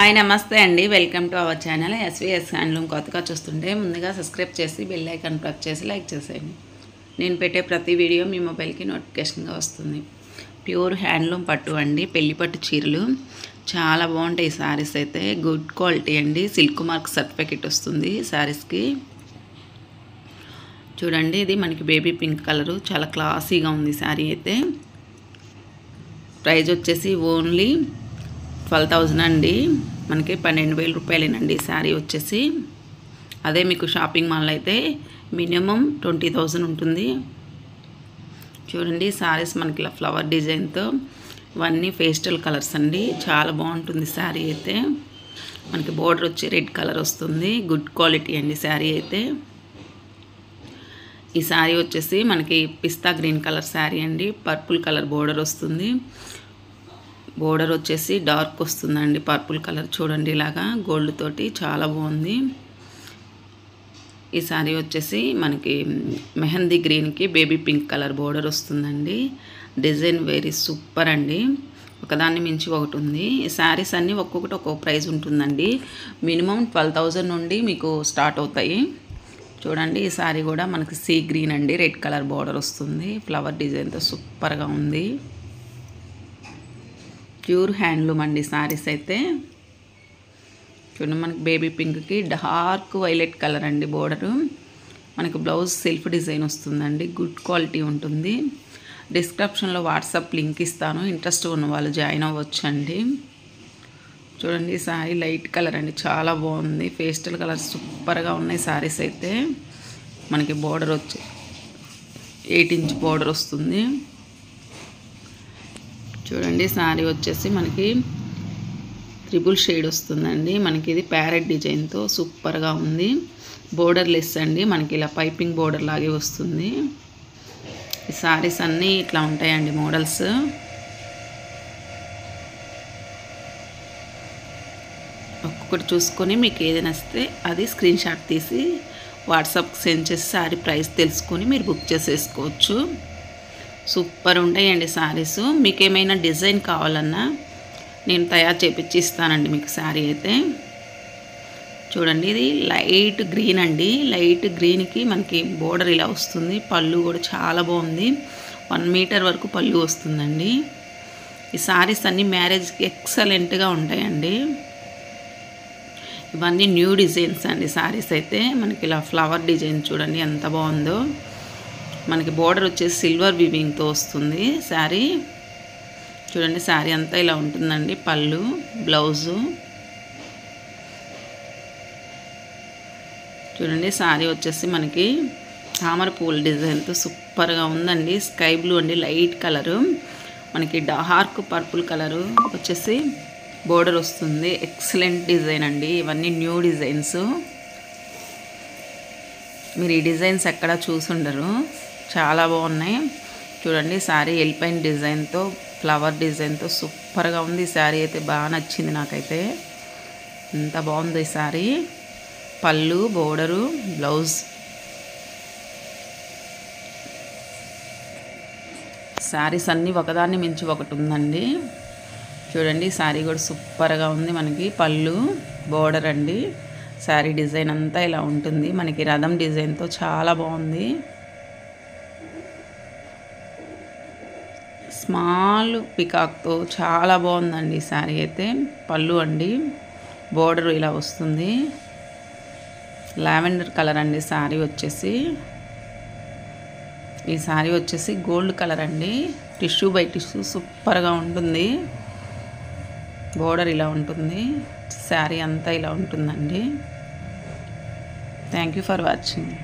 Hi నమస్తే అండి. Welcome to our channel SVS handloom. కొత్తగా చూస్తుంటే ముందుగా సబ్స్క్రైబ్ చేసి బెల్ ఐకాన్ ప్రెస్ చేసి లైక్ చేసేయండి. నేను పెట్టే ప్రతి వీడియో మీ మొబైల్కి నోటిఫికేషన్గా వస్తుంది. ప్యూర్ హ్యాండ్లూమ్ పట్టు అండి, పెళ్లి పట్టు చీరలు చాలా బాగుంటాయి. శారీస్ అయితే గుడ్ క్వాలిటీ అండి. సిల్క్ మార్క్ సర్టిఫికేట్ వస్తుంది శారీస్కి. చూడండి, ఇది మనకి బేబీ పింక్ కలరు, చాలా క్లాసీగా ఉంది శారీ అయితే. ప్రైజ్ వచ్చేసి ఓన్లీ 12,000 అండి. మనకి 12,000 రూపాయలేనండి శారీ వచ్చేసి. అదే మీకు షాపింగ్ మాల్ అయితే మినిమం 20,000 ఉంటుంది. చూడండి, శారీస్ మనకి ఇలా ఫ్లవర్ డిజైన్తో ఇవన్నీ పేస్టల్ కలర్స్ అండి. చాలా బాగుంటుంది శారీ అయితే. మనకి బోర్డర్ వచ్చి రెడ్ కలర్ వస్తుంది. గుడ్ క్వాలిటీ అండి శారీ అయితే. ఈ శారీ వచ్చేసి మనకి పిస్తా గ్రీన్ కలర్ శారీ అండి. పర్పుల్ కలర్ బోర్డర్ వస్తుంది. బోర్డర్ వచ్చేసి డార్క్ వస్తుందండి, పర్పుల్ కలర్. చూడండి, ఇలాగా గోల్డ్ తోటి చాలా బాగుంది. ఈ శారీ వచ్చేసి మనకి మెహందీ గ్రీన్కి బేబీ పింక్ కలర్ బోర్డర్ వస్తుందండి. డిజైన్ వెరీ సూపర్ అండి. ఒకదాన్ని మించి ఒకటి ఉంది. ఈ శారీస్ అన్నీ ఒక్కొక్కటి ఒక్కొక్క ప్రైస్ ఉంటుందండి. మినిమం 12,000 నుండి మీకు స్టార్ట్ అవుతాయి. చూడండి, ఈ శారీ కూడా మనకి సీ గ్రీన్ అండి, రెడ్ కలర్ బోర్డర్ వస్తుంది. ఫ్లవర్ డిజైన్తో సూపర్గా ఉంది. ప్యూర్ హ్యాండ్లూమ్ అండి శారీస్ అయితే. చూడండి, మనకి బేబీ పింక్కి డార్క్ వైలెట్ కలర్ అండి బోర్డరు. మనకి బ్లౌజ్ సెల్ఫ్ డిజైన్ వస్తుందండి. గుడ్ క్వాలిటీ ఉంటుంది. డిస్క్రిప్షన్లో వాట్సాప్ లింక్ ఇస్తాను, ఇంట్రెస్ట్ ఉన్న వాళ్ళు జాయిన్ అవ్వచ్చు అండి. చూడండి, శారీ లైట్ కలర్ అండి, చాలా బాగుంది. పేస్టల్ కలర్ సూపర్గా ఉన్నాయి శారీస్ అయితే. మనకి బోర్డర్ వచ్చి 8 ఇంచ్ బోర్డర్ వస్తుంది. చూడండి, శారీ వచ్చేసి మనకి ట్రిపుల్ షేడ్ వస్తుందండి. మనకి ఇది ప్యారెట్ డిజైన్తో సూపర్గా ఉంది. బోర్డర్ లెస్ అండి, మనకి ఇలా పైపింగ్ బోర్డర్ లాగే వస్తుంది. ఈ శారీస్ అన్నీ ఇట్లా ఉంటాయండి మోడల్స్. ఒక్కొక్కటి చూసుకొని మీకు ఏది నచ్చితే అది స్క్రీన్ షాట్ తీసి వాట్సాప్కి సెండ్ చేసి శారీ ప్రైస్ తెలుసుకొని మీరు బుక్ చేసేసుకోవచ్చు. సూపర్ ఉంటాయండి శారీస్. మీకు ఏమైనా డిజైన్ కావాలన్నా నేను తయారు చేపించి ఇస్తానండి మీకు శారీ అయితే. చూడండి, ఇది లైట్ గ్రీన్ అండి. లైట్ గ్రీన్కి మనకి బోర్డర్ ఇలా వస్తుంది. పళ్ళు కూడా చాలా బాగుంది. 1 మీటర్ వరకు పళ్ళు వస్తుందండి. ఈ శారీస్ అన్నీ మ్యారేజ్కి ఎక్సలెంట్గా ఉంటాయండి. ఇవన్నీ న్యూ డిజైన్స్ అండి శారీస్ అయితే. మనకి ఇలా ఫ్లవర్ డిజైన్ చూడండి ఎంత బాగుందో. మనకి బోర్డర్ వచ్చేసి సిల్వర్ వీవింగ్తో వస్తుంది శారీ. చూడండి, శారీ అంతా ఇలా ఉంటుందండి. పళ్ళు, బ్లౌజు. చూడండి, శారీ వచ్చేసి మనకి తామర పూల డిజైన్తో సూపర్గా ఉందండి. స్కై బ్లూ అండి, లైట్ కలరు. మనకి డార్క్ పర్పుల్ కలరు వచ్చేసి బోర్డర్ వస్తుంది. ఎక్సలెంట్ డిజైన్ అండి. ఇవన్నీ న్యూ డిజైన్స్. మీరు ఈ డిజైన్స్ ఎక్కడ చూసుండరు, చాలా బాగున్నాయి. చూడండి, శారీ ఎల్పైన్ డిజైన్తో ఫ్లవర్ డిజైన్తో సూపర్గా ఉంది. ఈ శారీ అయితే బాగా నచ్చింది నాకైతే. ఎంత బాగుంది ఈ శారీ. పళ్ళు, బోర్డరు, బ్లౌజ్. శారీస్ అన్నీ ఒకదాన్ని మించి ఒకటి ఉందండి. చూడండి, శారీ కూడా సూపర్గా ఉంది. మనకి పళ్ళు, బోర్డర్ అండి. శారీ డిజైన్ అంతా ఇలా ఉంటుంది. మనకి రథం డిజైన్తో చాలా బాగుంది. స్మాల్ పికాక్తో చాలా బాగుందండి ఈ శారీ అయితే. పళ్ళు అండి, బోర్డర్ ఇలా వస్తుంది. లావెండర్ కలర్ అండి శారీ వచ్చేసి. ఈ శారీ వచ్చేసి గోల్డ్ కలర్ అండి. టిష్యూ బై టిష్యూ సూపర్గా ఉంటుంది. బోర్డర్ ఇలా ఉంటుంది. శారీ అంతా ఇలా ఉంటుందండి. Thank you for watching.